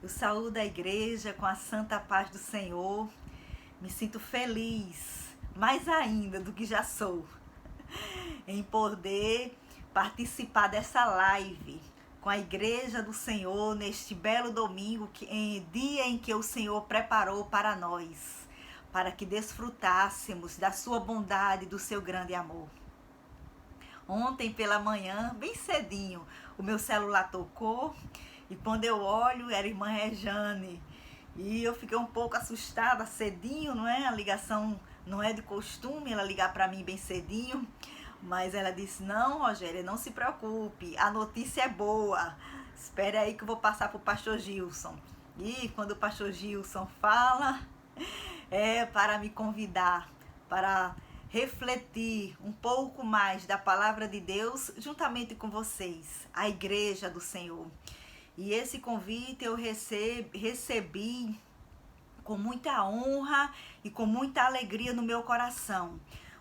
Eu saúdo a igreja com a santa paz do Senhor. Me sinto feliz, mais ainda do que já sou, em poder participar dessa live com a igreja do Senhor neste belo domingo, dia em que o Senhor preparou para nós, para que desfrutássemos da sua bondade e do seu grande amor. Ontem pela manhã, bem cedinho, o meu celular tocou e quando eu olho era a irmã Rejane. E eu fiquei um pouco assustada cedinho, não é? A ligação não é de costume ela ligar para mim bem cedinho. Mas ela disse, não, Rogéria, não se preocupe, a notícia é boa. Espere aí que eu vou passar para o pastor Gilson. E quando o pastor Gilson fala, é para me convidar para refletir um pouco mais da palavra de Deus juntamente com vocês, a igreja do Senhor. E esse convite eu recebi com muita honra e com muita alegria no meu coração,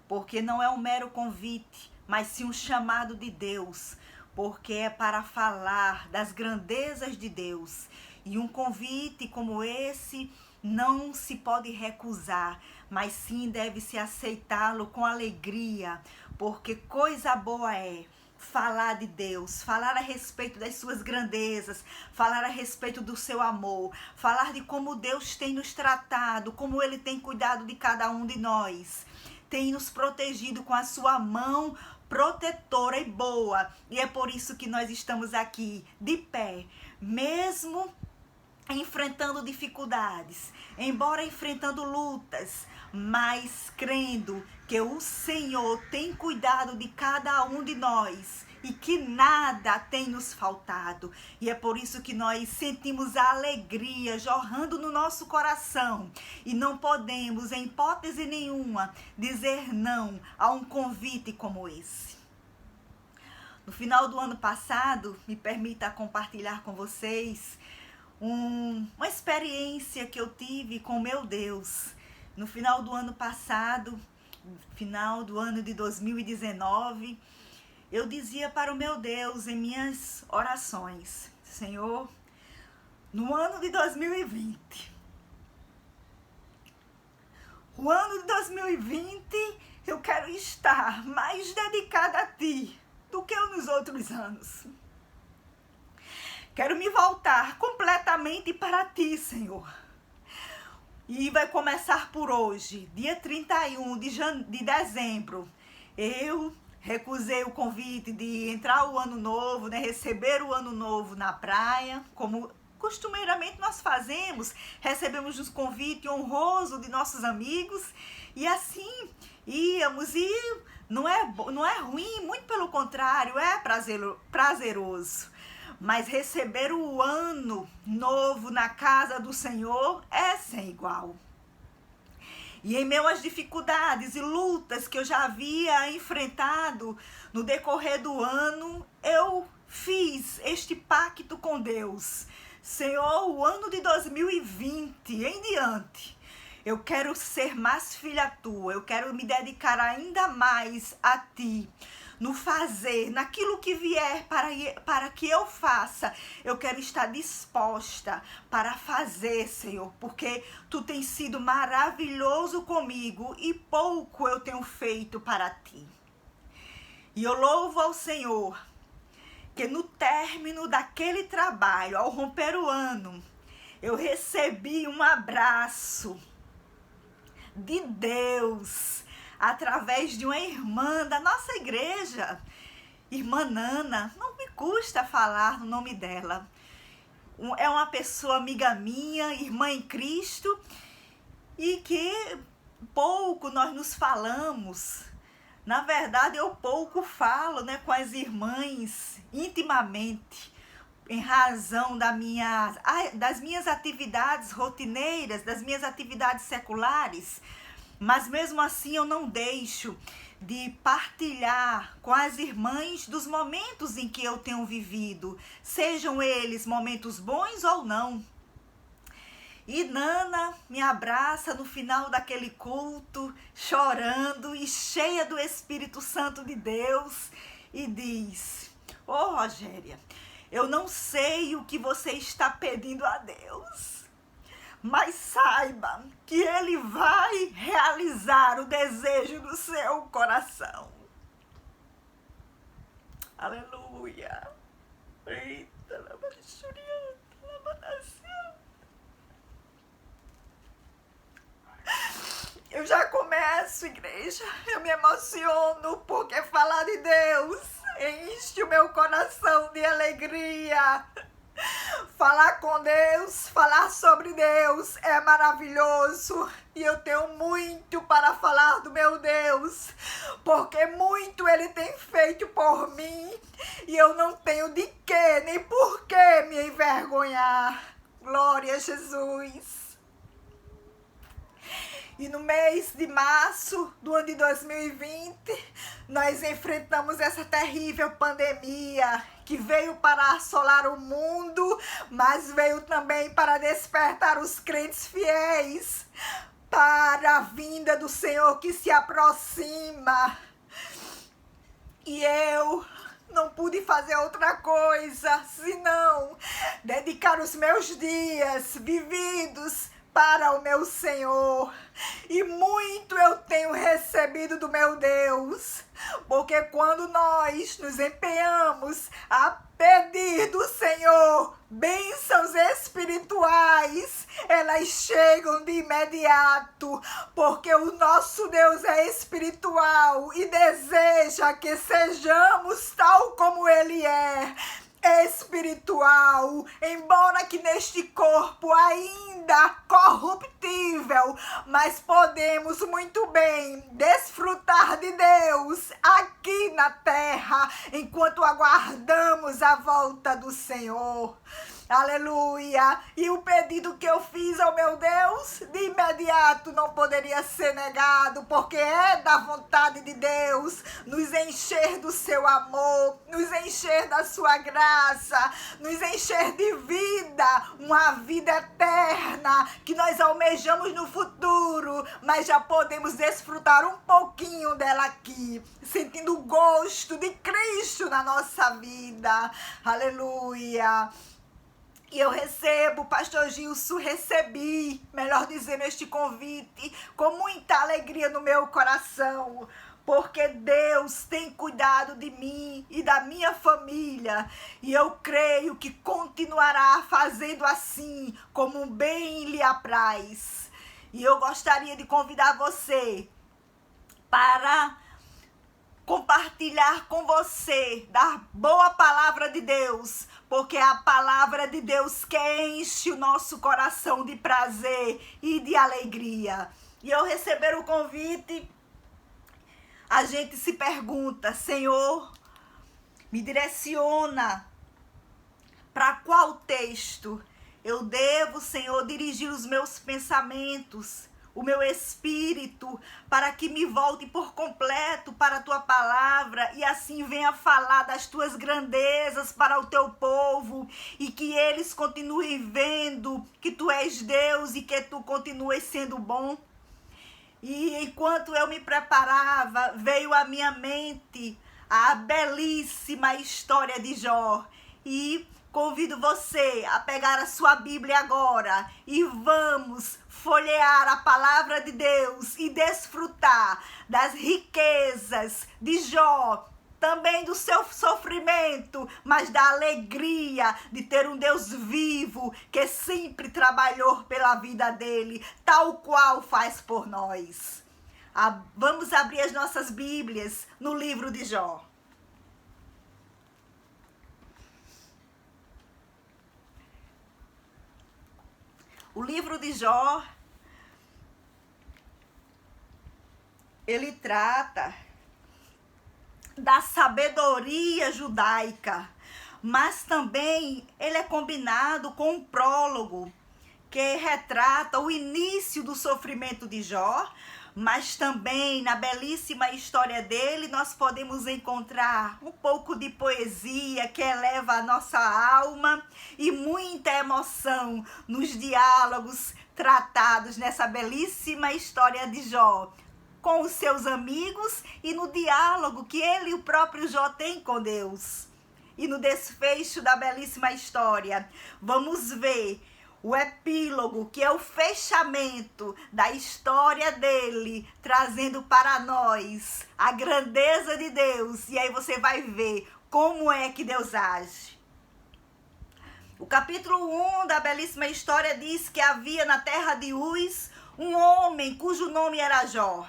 porque não é um mero convite, mas sim um chamado de Deus, porque é para falar das grandezas de Deus. E um convite como esse não se pode recusar, mas sim deve-se aceitá-lo com alegria, porque coisa boa é falar de Deus, falar a respeito das suas grandezas, falar a respeito do seu amor, falar de como Deus tem nos tratado, como Ele tem cuidado de cada um de nós, tem nos protegido com a sua mão protetora e boa. E é por isso que nós estamos aqui de pé, mesmo enfrentando dificuldades, embora enfrentando lutas, mas crendo que o Senhor tem cuidado de cada um de nós e que nada tem nos faltado. E é por isso que nós sentimos a alegria jorrando no nosso coração e não podemos, em hipótese nenhuma, dizer não a um convite como esse. No final do ano passado, me permita compartilhar com vocês uma experiência que eu tive com meu Deus. No final do ano passado, final do ano de 2019, eu dizia para o meu Deus em minhas orações, Senhor, no ano de 2020, o ano de 2020 eu quero estar mais dedicada a Ti do que nos outros anos. Quero me voltar completamente para Ti, Senhor. E vai começar por hoje, dia 31 de dezembro. Eu recusei o convite de entrar o ano novo, né, receber o ano novo na praia, como costumeiramente nós fazemos. Recebemos um convite honroso de nossos amigos e assim íamos. E não é ruim, muito pelo contrário, é prazeroso. Mas receber o ano novo na casa do Senhor é sem igual. E em meio às dificuldades e lutas que eu já havia enfrentado no decorrer do ano, eu fiz este pacto com Deus. Senhor, o ano de 2020 em diante, eu quero ser mais filha tua, eu quero me dedicar ainda mais a Ti. No fazer, naquilo que vier para que eu faça, eu quero estar disposta para fazer, Senhor, porque Tu tens sido maravilhoso comigo e pouco eu tenho feito para Ti. E eu louvo ao Senhor, que no término daquele trabalho, ao romper o ano, eu recebi um abraço de Deus, através de uma irmã da nossa igreja, irmã Nana, não me custa falar o nome dela. É uma pessoa amiga minha, irmã em Cristo, e que pouco nós nos falamos. Na verdade, eu pouco falo, né, com as irmãs intimamente, em razão das minhas atividades rotineiras, das minhas atividades seculares. Mas mesmo assim eu não deixo de partilhar com as irmãs dos momentos em que eu tenho vivido, sejam eles momentos bons ou não. E Nana me abraça no final daquele culto, chorando e cheia do Espírito Santo de Deus, e diz: Rogéria, Eu não sei o que você está pedindo a Deus, mas saiba que Ele vai realizar o desejo do seu coração. Aleluia. Eita, eu já começo, igreja, eu me emociono, porque falar de Deus enche o meu coração de alegria. Falar com Deus, falar sobre Deus é maravilhoso. E eu tenho muito para falar do meu Deus, porque muito Ele tem feito por mim. E eu não tenho de quê, nem por que me envergonhar. Glória a Jesus. E no mês de março do ano de 2020, nós enfrentamos essa terrível pandemia que veio para assolar o mundo, mas veio também para despertar os crentes fiéis para a vinda do Senhor que se aproxima. E eu não pude fazer outra coisa senão dedicar os meus dias vividos para o meu Senhor. E muito eu tenho recebido do meu Deus, porque quando nós nos empenhamos a pedir do Senhor bênçãos espirituais, elas chegam de imediato, porque o nosso Deus é espiritual e deseja que sejamos tal como Ele é. Espiritual, embora que neste corpo ainda corruptível, mas podemos muito bem desfrutar de Deus aqui na terra, enquanto aguardamos a volta do Senhor. Aleluia! E o pedido que eu fiz ao meu Deus, de imediato não poderia ser negado, porque é da vontade de Deus nos encher do seu amor, nos encher da sua graça, nos encher de vida, uma vida eterna que nós almejamos no futuro, mas já podemos desfrutar um pouquinho dela aqui, sentindo o gosto de Cristo na nossa vida. Aleluia! E eu recebo, pastor Gilson, recebi, melhor dizendo, este convite com muita alegria no meu coração, porque Deus tem cuidado de mim e da minha família, e eu creio que continuará fazendo assim, como bem lhe apraz. E eu gostaria de convidar você para compartilhar com você da boa palavra de Deus, porque é a palavra de Deus que enche o nosso coração de prazer e de alegria. E ao receber o convite, a gente se pergunta: Senhor, me direciona para qual texto eu devo, Senhor, dirigir os meus pensamentos, o meu espírito, para que me volte por completo para a tua palavra e assim venha falar das tuas grandezas para o teu povo e que eles continuem vendo que tu és Deus e que tu continuas sendo bom. E enquanto eu me preparava, veio à minha mente a belíssima história de Jó. E convido você a pegar a sua Bíblia agora e vamos folhear a palavra de Deus e desfrutar das riquezas de Jó, também do seu sofrimento, mas da alegria de ter um Deus vivo que sempre trabalhou pela vida dele, tal qual faz por nós. Vamos abrir as nossas Bíblias no livro de Jó. O livro de Jó, ele trata da sabedoria judaica, mas também ele é combinado com um prólogo que retrata o início do sofrimento de Jó, mas também na belíssima história dele nós podemos encontrar um pouco de poesia que eleva a nossa alma e muita emoção nos diálogos tratados nessa belíssima história de Jó, com os seus amigos e no diálogo que ele e o próprio Jó tem com Deus. e no desfecho da belíssima história, vamos ver o epílogo, que é o fechamento da história dele, trazendo para nós a grandeza de Deus. E aí você vai ver como é que Deus age. O capítulo 1 da belíssima história diz que havia na terra de Uz um homem cujo nome era Jó.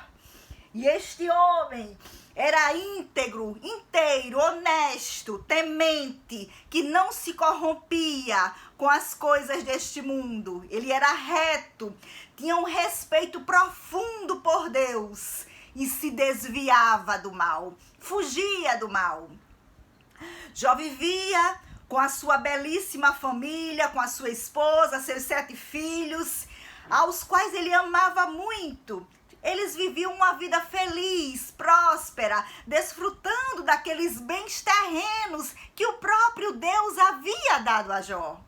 E este homem era íntegro, inteiro, honesto, temente, que não se corrompia com as coisas deste mundo. Ele era reto, tinha um respeito profundo por Deus e se desviava do mal, fugia do mal. Jó vivia com a sua belíssima família, com a sua esposa, seus 7 filhos, aos quais ele amava muito. Eles viviam uma vida feliz, próspera, desfrutando daqueles bens terrenos que o próprio Deus havia dado a Jó.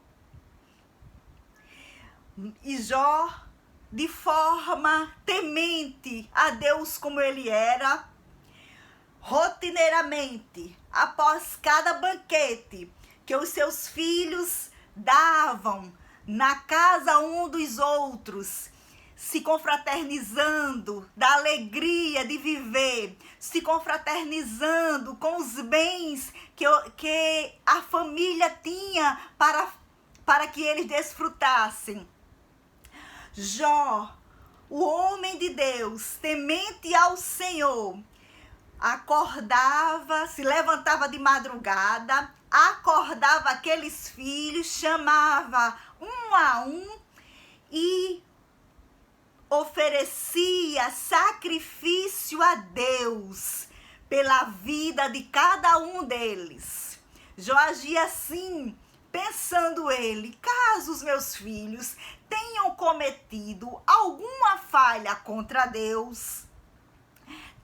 E Jó, de forma temente a Deus como ele era, rotineiramente, após cada banquete que os seus filhos davam na casa um dos outros, se confraternizando da alegria de viver, se confraternizando com os bens que a família tinha para que eles desfrutassem. Jó, o homem de Deus, temente ao Senhor, acordava, se levantava de madrugada, acordava aqueles filhos, chamava um a um e oferecia sacrifício a Deus pela vida de cada um deles. Jó agia assim, pensando ele, caso os meus filhos tenham cometido alguma falha contra Deus,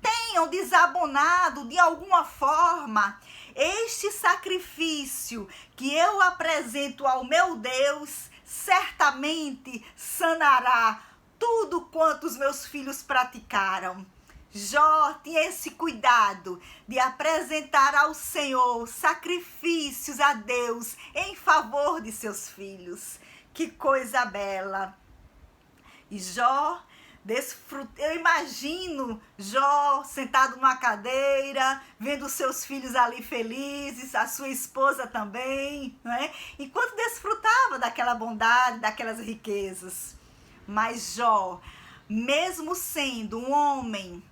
tenham desabonado de alguma forma, este sacrifício que eu apresento ao meu Deus, certamente sanará tudo quanto os meus filhos praticaram. Jó tinha esse cuidado de apresentar ao Senhor sacrifícios a Deus em favor de seus filhos. Que coisa bela! E Jó eu imagino Jó sentado numa cadeira, vendo seus filhos ali felizes, a sua esposa também, não é? Enquanto desfrutava daquela bondade, daquelas riquezas. Mas Jó, mesmo sendo um homem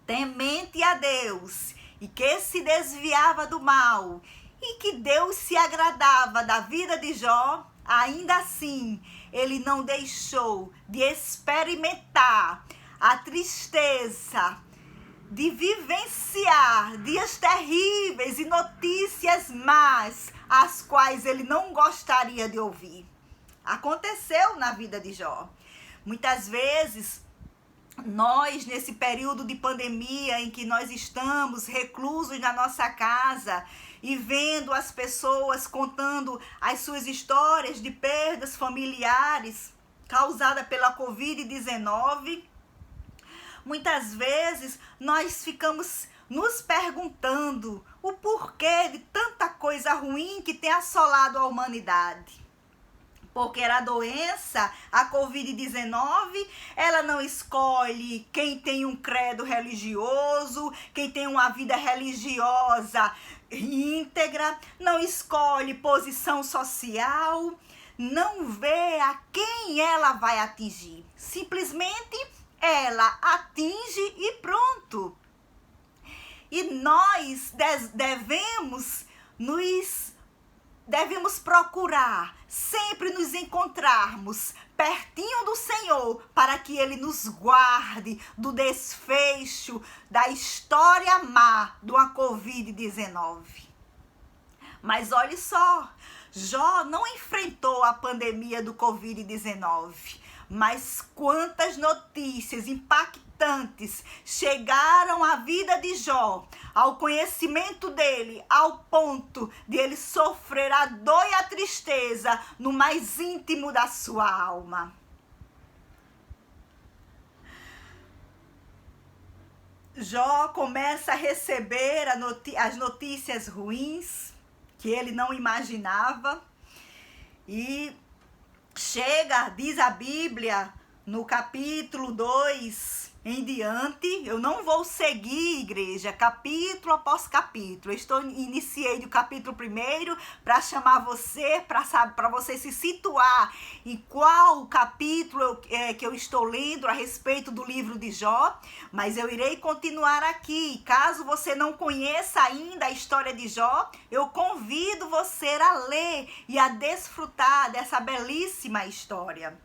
temente a Deus e que se desviava do mal e que Deus se agradava da vida de Jó, ainda assim ele não deixou de experimentar a tristeza, de vivenciar dias terríveis e notícias más, as quais ele não gostaria de ouvir. Aconteceu na vida de Jó. Muitas vezes, nós, nesse período de pandemia em que nós estamos reclusos na nossa casa e vendo as pessoas contando as suas histórias de perdas familiares causadas pela Covid-19, muitas vezes nós ficamos nos perguntando o porquê de tanta coisa ruim que tem assolado a humanidade. Porque a doença, a Covid-19, ela não escolhe quem tem um credo religioso, quem tem uma vida religiosa íntegra, não escolhe posição social, não vê a quem ela vai atingir. Simplesmente ela atinge e pronto. E nós devemos procurar sempre nos encontrarmos pertinho do Senhor para que Ele nos guarde do desfecho da história má do Covid-19. Mas olhe só, Jó não enfrentou a pandemia do Covid-19, mas quantas notícias impactantes chegaram à vida de Jó, ao conhecimento dele, ao ponto de ele sofrer a dor e a tristeza no mais íntimo da sua alma. Jó começa a receber as notícias ruins, que ele não imaginava. E chega, diz a Bíblia, no capítulo 2 em diante, eu não vou seguir, igreja, capítulo após capítulo. Iniciei do capítulo 1 para chamar você, para você se situar em qual capítulo que eu estou lendo a respeito do livro de Jó, mas eu irei continuar aqui. Caso você não conheça ainda a história de Jó, eu convido você a ler e a desfrutar dessa belíssima história.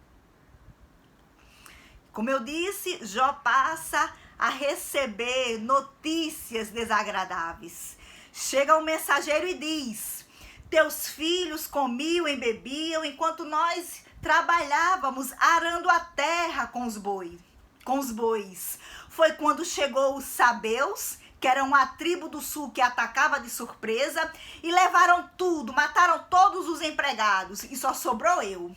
Como eu disse, Jó passa a receber notícias desagradáveis. Chega um mensageiro e diz: teus filhos comiam e bebiam enquanto nós trabalhávamos arando a terra com os bois. Foi quando chegou os sabeus, que eram a tribo do sul que atacava de surpresa, e levaram tudo, mataram todos os empregados, e só sobrou eu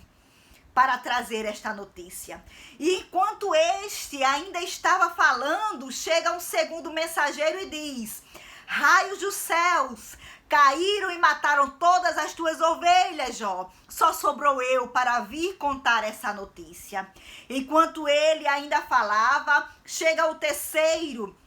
para trazer esta notícia. E enquanto este ainda estava falando, chega um segundo mensageiro e diz: raios dos céus caíram e mataram todas as tuas ovelhas, Jó. Só sobrou eu para vir contar essa notícia. Enquanto ele ainda falava, chega o terceiro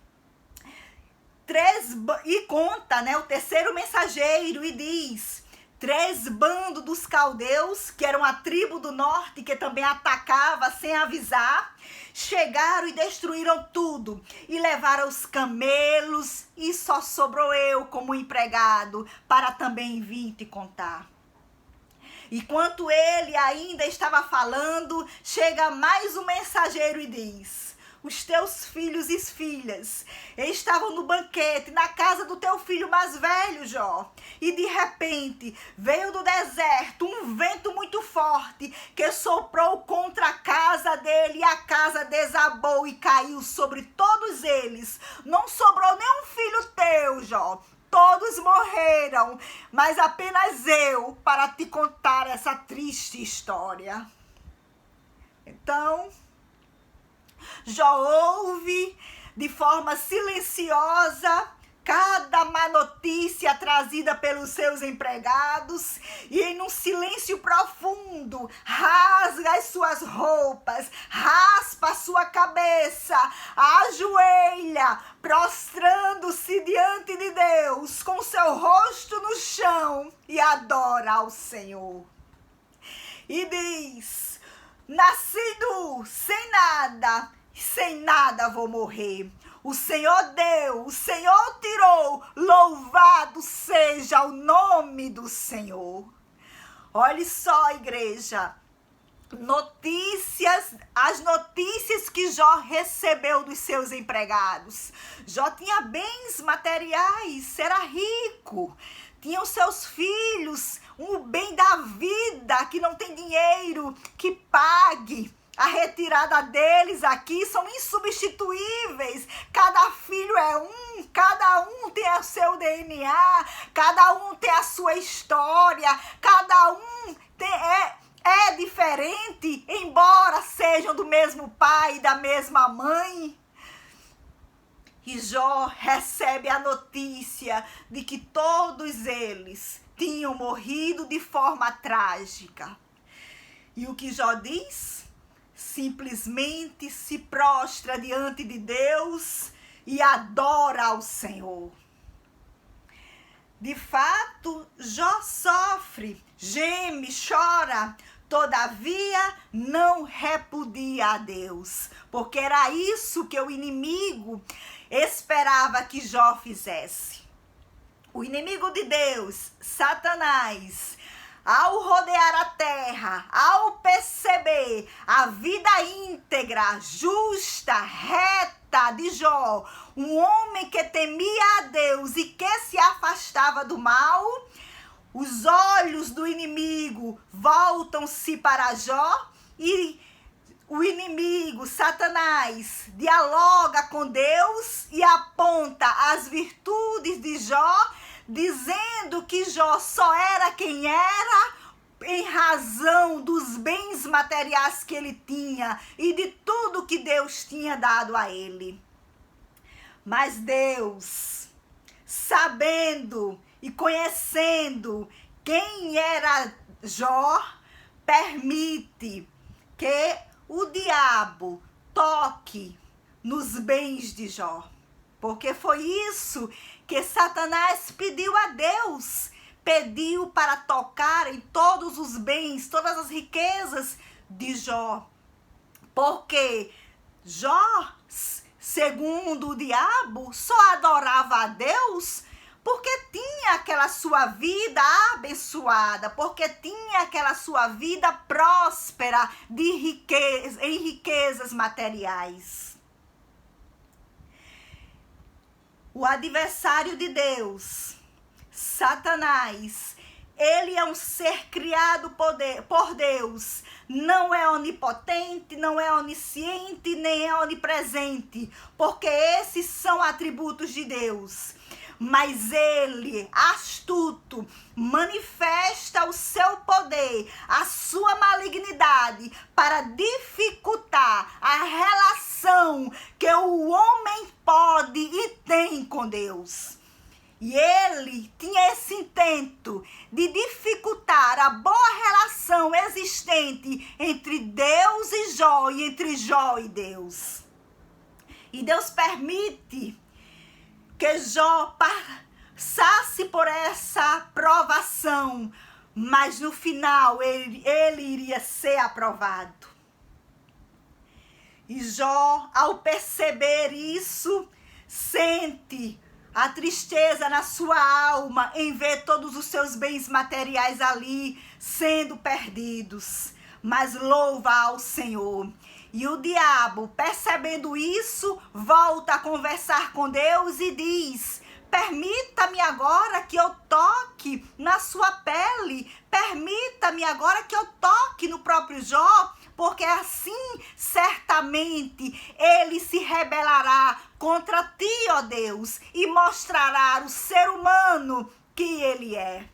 e conta, o terceiro mensageiro e diz: 3 bandos dos caldeus, que eram a tribo do norte, que também atacava sem avisar, chegaram e destruíram tudo, e levaram os camelos, e só sobrou eu como empregado, para também vir te contar. Enquanto ele ainda estava falando, chega mais um mensageiro e diz: os teus filhos e filhas estavam no banquete, na casa do teu filho mais velho, Jó. E de repente veio do deserto um vento muito forte que soprou contra a casa dele, e a casa desabou e caiu sobre todos eles. Não sobrou nenhum filho teu, Jó. Todos morreram, mas apenas eu para te contar essa triste história. Então, Jó ouve de forma silenciosa cada má notícia trazida pelos seus empregados, e em um silêncio profundo rasga as suas roupas, raspa a sua cabeça, ajoelha, prostrando-se diante de Deus com seu rosto no chão, e adora ao Senhor. E diz: nasci nu, sem nada vou morrer. O Senhor deu, o Senhor tirou, louvado seja o nome do Senhor. Olhe só, igreja, as notícias que Jó recebeu dos seus empregados. Jó tinha bens materiais, era rico, tinha os seus filhos, um bem da vida que não tem dinheiro que pague. A retirada deles aqui são insubstituíveis. Cada filho é um, cada um tem o seu DNA, cada um tem a sua história, cada um é diferente, embora sejam do mesmo pai e da mesma mãe. E Jó recebe a notícia de que todos eles tinham morrido de forma trágica. E o que Jó diz? Simplesmente se prostra diante de Deus e adora ao Senhor. De fato, Jó sofre, geme, chora, todavia não repudia a Deus, porque era isso que o inimigo esperava que Jó fizesse. O inimigo de Deus, Satanás, ao rodear a terra, ao perceber a vida íntegra, justa, reta de Jó, um homem que temia a Deus e que se afastava do mal, os olhos do inimigo voltam-se para Jó e o inimigo, Satanás, dialoga com Deus e aponta as virtudes de Jó, dizendo que Jó só era quem era em razão dos bens materiais que ele tinha e de tudo que Deus tinha dado a ele. Mas Deus, sabendo e conhecendo quem era Jó, permite que o diabo toque nos bens de Jó. Porque foi isso que Satanás pediu a Deus. Pediu para tocar em todos os bens, todas as riquezas de Jó. Porque Jó, segundo o diabo, só adorava a Deus porque tinha aquela sua vida abençoada, porque tinha aquela sua vida próspera em riquezas materiais. O adversário de Deus, Satanás, ele é um ser criado por Deus. Não é onipotente, não é onisciente, nem é onipresente, porque esses são atributos de Deus. Mas ele, astuto, manifesta o seu poder, a sua malignidade para dificultar a relação que o homem pode e tem com Deus. E ele tinha esse intento de dificultar a boa relação existente entre Deus e Jó, e entre Jó e Deus. E Deus permite que Jó passasse por essa provação, mas no final ele iria ser aprovado. E Jó, ao perceber isso, sente a tristeza na sua alma em ver todos os seus bens materiais ali sendo perdidos. Mas louva ao Senhor. E o diabo, percebendo isso, volta a conversar com Deus e diz: permita-me agora que eu toque na sua pele. Permita-me agora que eu toque no próprio Jó, porque assim, certamente, ele se rebelará contra ti, ó Deus, e mostrará o ser humano que ele é.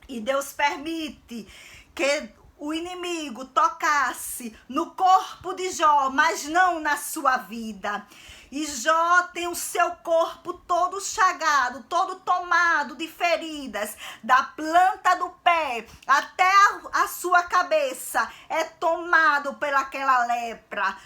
E Deus permite que o inimigo tocasse no corpo de Jó, mas não na sua vida. E Jó tem o seu corpo todo chagado, todo tomado de feridas, da planta do pé até a sua cabeça é tomado pelaquela lepra.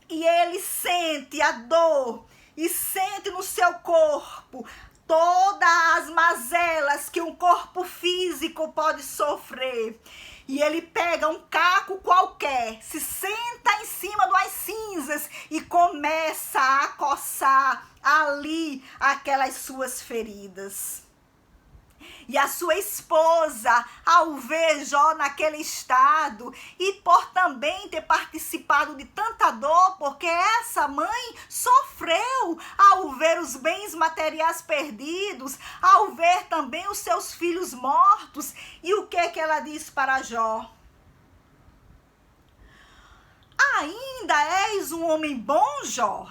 E ele sente a dor e sente no seu corpo todas as mazelas que um corpo físico pode sofrer. E ele pega um caco qualquer, se senta em cima das cinzas e começa a coçar ali aquelas suas feridas. E a sua esposa, ao ver Jó naquele estado, e por também ter participado de tanta dor, porque essa mãe sofreu ao ver os bens materiais perdidos, ao ver também os seus filhos mortos. E o que ela diz para Jó? Ainda és um homem bom, Jó?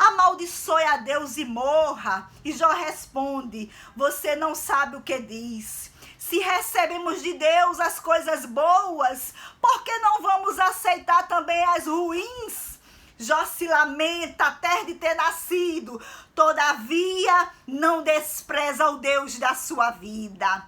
Amaldiçoe a Deus e morra. E Jó responde: você não sabe o que diz. Se recebemos de Deus as coisas boas, por que não vamos aceitar também as ruins? Jó se lamenta até de ter nascido, todavia não despreza o Deus da sua vida.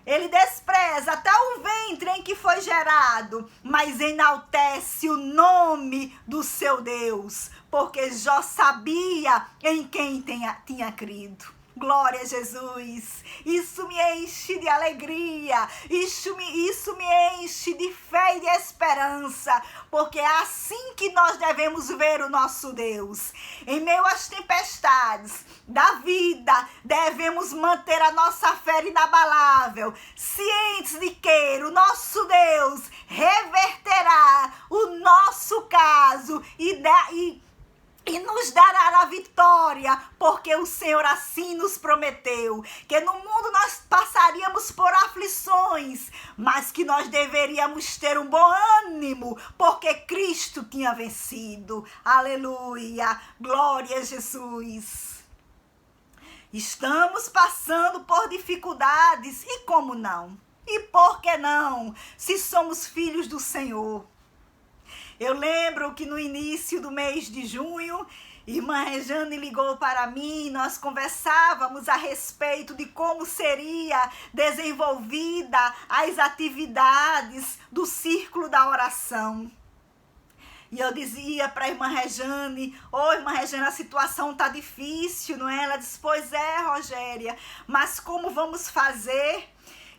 Ele despreza até o ventre em que foi gerado, mas enaltece o nome do seu Deus, porque Jó sabia em quem tinha crido. Glória a Jesus. Isso me enche de alegria, isso me enche de fé e de esperança, porque é assim que nós devemos ver o nosso Deus. Em meio às tempestades da vida, devemos manter a nossa fé inabalável, cientes de que o nosso Deus reverterá o nosso caso e nos dará a vitória, porque o Senhor assim nos prometeu, que no mundo nós passaríamos por aflições, mas que nós deveríamos ter um bom ânimo, porque Cristo tinha vencido. Aleluia, glória a Jesus. Estamos passando por dificuldades, e como não? E por que não, se somos filhos do Senhor? Eu lembro que no início do mês de junho, Irmã Rejane ligou para mim, nós conversávamos a respeito de como seria desenvolvida as atividades do círculo da oração. E eu dizia para a irmã Rejane, irmã Rejane, a situação está difícil, não é? Ela disse, pois é, Rogéria, mas como vamos fazer?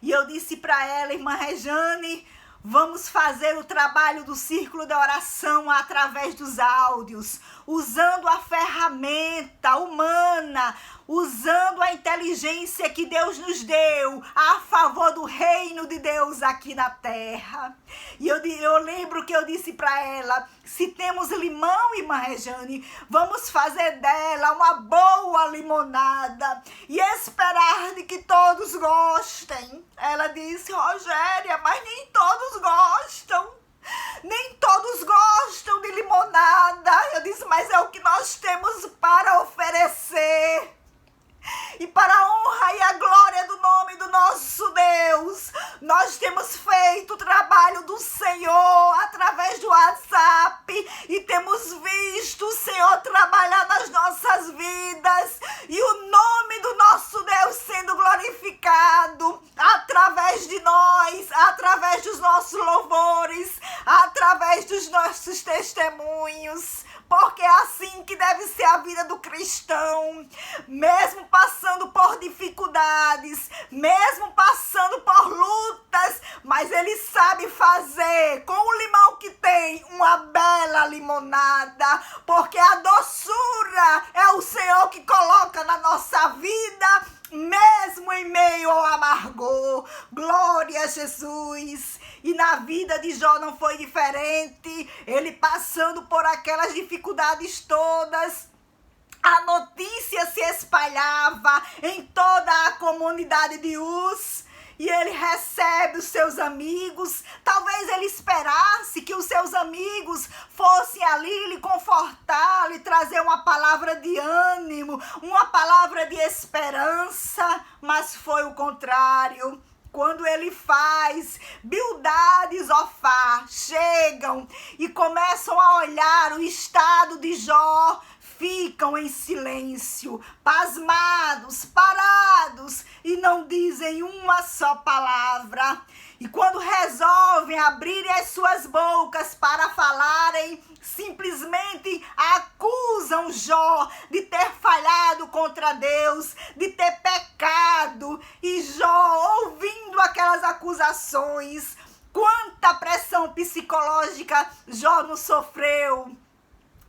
E eu disse para ela, irmã Rejane, vamos fazer o trabalho do círculo da oração através dos áudios, usando a ferramenta humana, usando a inteligência que Deus nos deu a favor do reino de Deus aqui na terra. E eu lembro que eu disse para ela, se temos limão, irmã Rejane, vamos fazer dela uma boa limonada e esperar de que todos gostem. Ela disse, Rogéria, mas nem todos gostam. Nem todos gostam de limonada. Eu disse, mas é o que nós temos para oferecer. E para a honra e a glória do nome do nosso Deus, nós temos feito o trabalho do Senhor através do WhatsApp e temos visto o Senhor trabalhar nas nossas vidas e o nome do nosso Deus sendo glorificado através de nós, através dos nossos louvores, através dos nossos testemunhos. Porque é assim que deve ser a vida do cristão, mesmo passando por dificuldades, mesmo passando por lutas, mas ele sabe fazer com o limão que tem uma bela limonada, porque a doçura é o Senhor que coloca na nossa vida, mesmo em meio ao amargor. Glória a Jesus. E na vida de Jó não foi diferente. Ele passando por aquelas dificuldades todas, a notícia se espalhava em toda a comunidade de Uz. E ele recebe os seus amigos. Talvez ele esperasse que os seus amigos fossem ali lhe confortar, lhe trazer uma palavra de ânimo, uma palavra de esperança. Mas foi o contrário. Quando ele faz, Bildad e Zofar chegam e começam a olhar o estado de Jó, ficam em silêncio, pasmados, parados e não dizem uma só palavra. E quando resolvem abrirem as suas bocas para falarem, simplesmente acusam Jó de ter falhado contra Deus, de ter pecado. E Jó, ouvindo aquelas acusações, quanta pressão psicológica Jó não sofreu,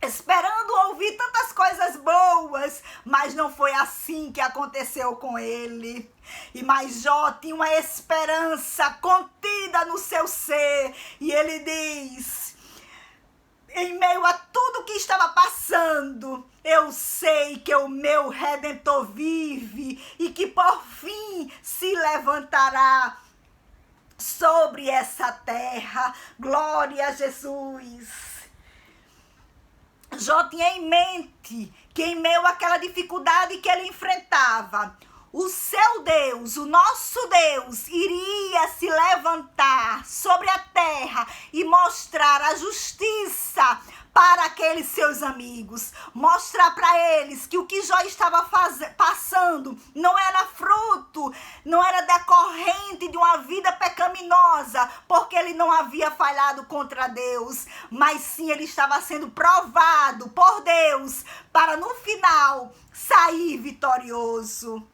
esperando ouvir tantas coisas boas, mas não foi assim que aconteceu com ele. E mas Jó tinha uma esperança contida no seu ser, e ele diz, em meio a tudo que estava passando, eu sei que o meu Redentor vive e que por fim se levantará sobre essa terra. Glória a Jesus. Jó tinha em mente que em meio àquela dificuldade que ele enfrentava, o seu Deus, o nosso Deus, iria se levantar sobre a terra e mostrar a justiça para aqueles seus amigos, mostrar para eles que o que Jó estava passando não era fruto, não era decorrente de uma vida pecaminosa, porque ele não havia falhado contra Deus, mas sim ele estava sendo provado por Deus para no final sair vitorioso.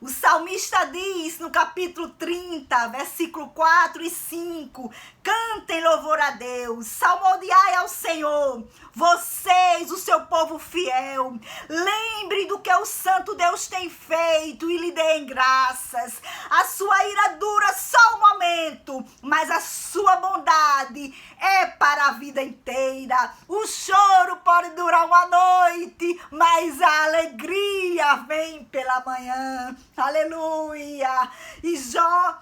O salmista diz no capítulo 30, versículo 4 e 5, cantem louvor a Deus, salmodiai ao Senhor, vocês, o seu povo fiel, lembrem do que o santo Deus tem feito e lhe deem graças. A sua ira dura só um momento, mas a sua bondade é para a vida inteira. O choro pode durar uma noite, mas a alegria vem pela manhã. Aleluia! E Jó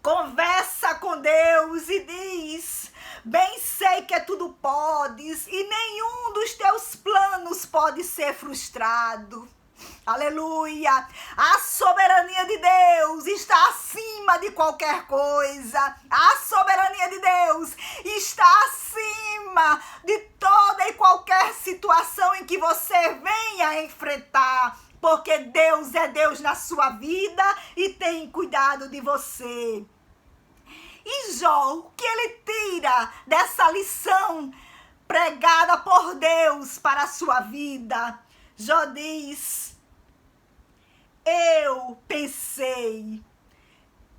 conversa com Deus e diz, bem sei que tudo podes e nenhum dos teus planos pode ser frustrado. Aleluia! A soberania de Deus está acima de qualquer coisa. A soberania de Deus está acima de toda e qualquer situação é Deus na sua vida e tem cuidado de você. E Jó, o que ele tira dessa lição pregada por Deus para a sua vida? Jó diz: eu pensei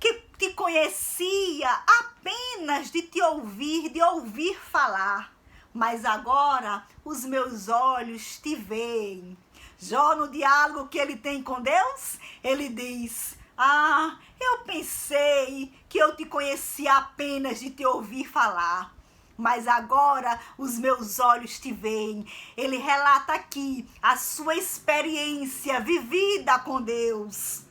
que te conhecia apenas de te ouvir, de ouvir falar, mas agora os meus olhos te veem. Jó, no diálogo que ele tem com Deus, ele diz: eu pensei que eu te conhecia apenas de te ouvir falar, mas agora os meus olhos te veem. Ele relata aqui a sua experiência vivida com Deus.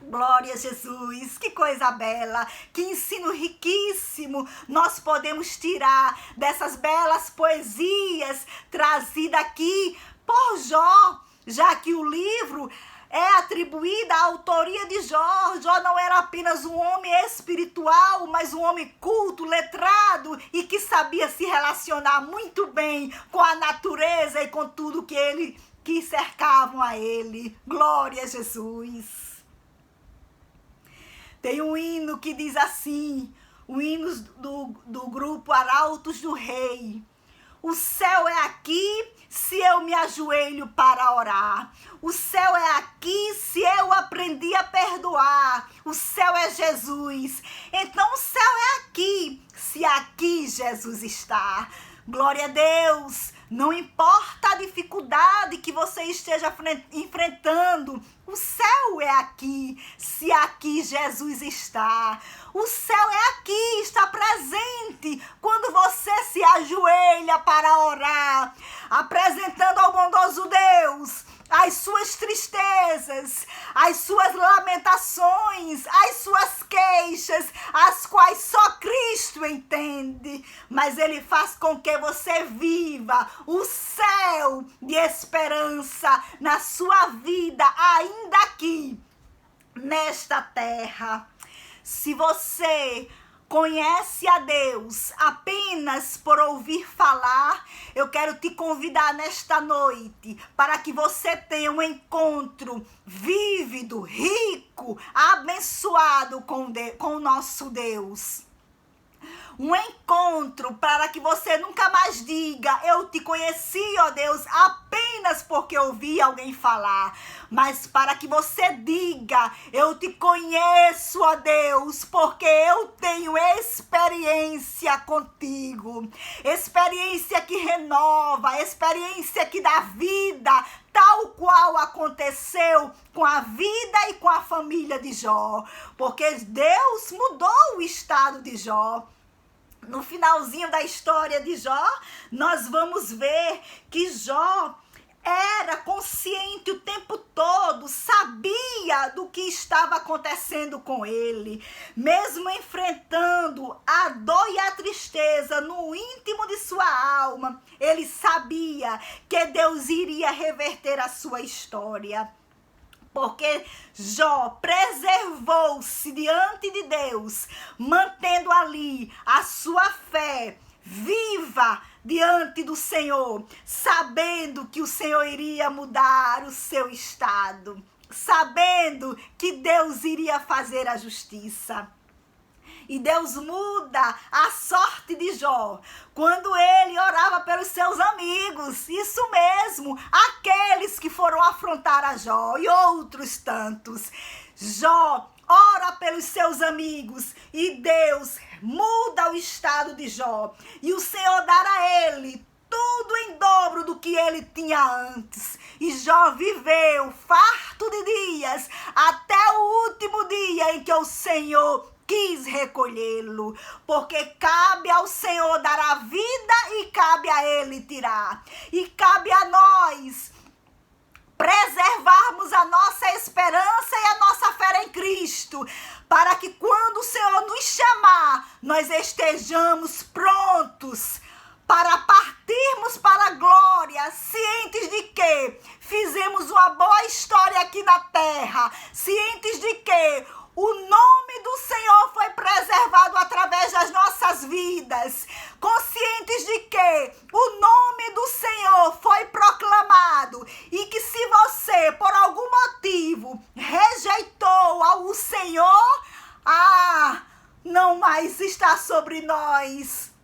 Glória a Jesus, que coisa bela, que ensino riquíssimo nós podemos tirar dessas belas poesias trazidas aqui por Jó, já que o livro é atribuída à autoria de Jó. Jó não era apenas um homem espiritual, mas um homem culto, letrado e que sabia se relacionar muito bem com a natureza e com tudo que cercavam a ele. Glória a Jesus. Tem um hino que diz assim, o hino do grupo Arautos do Rei: o céu é aqui se eu me ajoelho para orar. O céu é aqui se eu aprendi a perdoar. O céu é Jesus. Então o céu é aqui se aqui Jesus está. Glória a Deus. Não importa a dificuldade que você esteja enfrentando, o céu é aqui, se aqui Jesus está. O céu é aqui, está presente quando você se ajoelha para orar, apresentando ao bondoso Deus as suas tristezas, as suas lamentações, as suas queixas, as quais só Cristo entende. Mas Ele faz com que você viva o céu de esperança na sua vida, ainda aqui, nesta terra. Se você conhece a Deus apenas por ouvir falar, eu quero te convidar nesta noite para que você tenha um encontro vívido, rico, abençoado com o nosso Deus. Um encontro para que você nunca mais diga: eu te conheci, ó Deus, apenas porque ouvi alguém falar. Mas para que você diga: eu te conheço, ó Deus, porque eu tenho experiência contigo. Experiência que renova, experiência que dá vida, tal qual aconteceu com a vida e com a família de Jó. Porque Deus mudou o estado de Jó. No finalzinho da história de Jó, nós vamos ver que Jó era consciente o tempo todo, sabia do que estava acontecendo com ele. Mesmo enfrentando a dor e a tristeza no íntimo de sua alma, ele sabia que Deus iria reverter a sua história. Porque Jó preservou-se diante de Deus, mantendo ali a sua fé viva diante do Senhor, sabendo que o Senhor iria mudar o seu estado, sabendo que Deus iria fazer a justiça. E Deus muda a sorte de Jó quando ele orava pelos seus amigos. Isso mesmo, aqueles que foram afrontar a Jó e outros tantos. Jó ora pelos seus amigos e Deus muda o estado de Jó. E o Senhor dará a ele tudo em dobro do que ele tinha antes. E Jó viveu farto de dias até o último dia em que o Senhor quis recolhê-lo, porque cabe ao Senhor dar a vida e cabe a Ele tirar. E cabe a nós preservarmos a nossa esperança e a nossa fé em Cristo, para que quando o Senhor nos chamar, nós estejamos prontos para partirmos para a glória, cientes de que fizemos uma boa história aqui na terra, cientes de que o nome do Senhor foi preservado através das nossas vidas, conscientes de que o nome do Senhor foi proclamado e que se você, por algum motivo, derramar sobre nós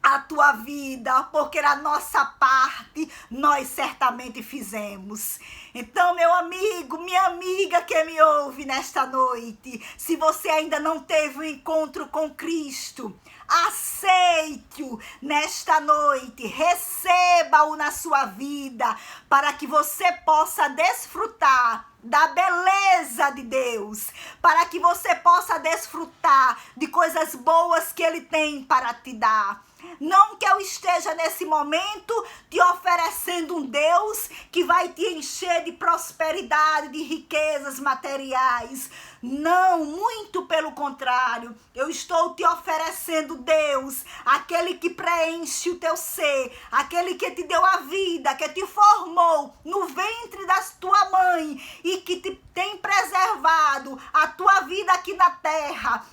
a tua vida, porque a nossa parte nós certamente fizemos. Então, meu amigo, minha amiga que me ouve nesta noite, se você ainda não teve um encontro com Cristo, aceite-o nesta noite, receba-o na sua vida, para que você possa desfrutar da beleza de Deus, para que você possa desfrutar de coisas boas que Ele tem para te dar. Não que eu esteja nesse momento te oferecendo um Deus que vai te encher de prosperidade, de riquezas materiais. Não, muito pelo contrário. Eu estou te oferecendo Deus, aquele que preenche o teu ser, aquele que te deu a vida, que te formou no ventre da tua mãe e que te tem preservado a tua vida aqui na terra.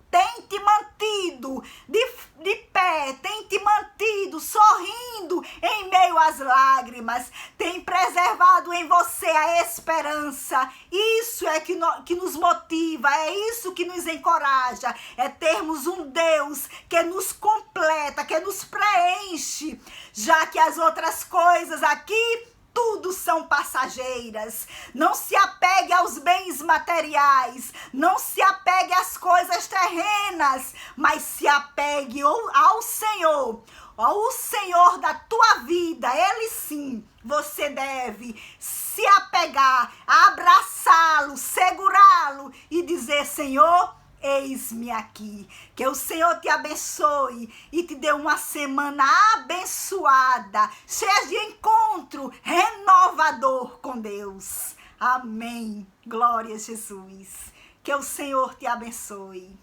Tem te mantido de pé, tem te mantido sorrindo em meio às lágrimas, tem preservado em você a esperança. Isso é que nos motiva, é isso que nos encoraja, é termos um Deus que nos completa, que nos preenche, já que as outras coisas aqui tudo são passageiras. Não se apegue aos bens materiais, não se apegue às coisas terrenas, mas se apegue ao Senhor, ao Senhor da tua vida. Ele sim, você deve se apegar, abraçá-lo, segurá-lo e dizer: Senhor, eis-me aqui. Que o Senhor te abençoe e te dê uma semana abençoada, cheia de encontro renovador com Deus. Amém. Glória a Jesus. Que o Senhor te abençoe.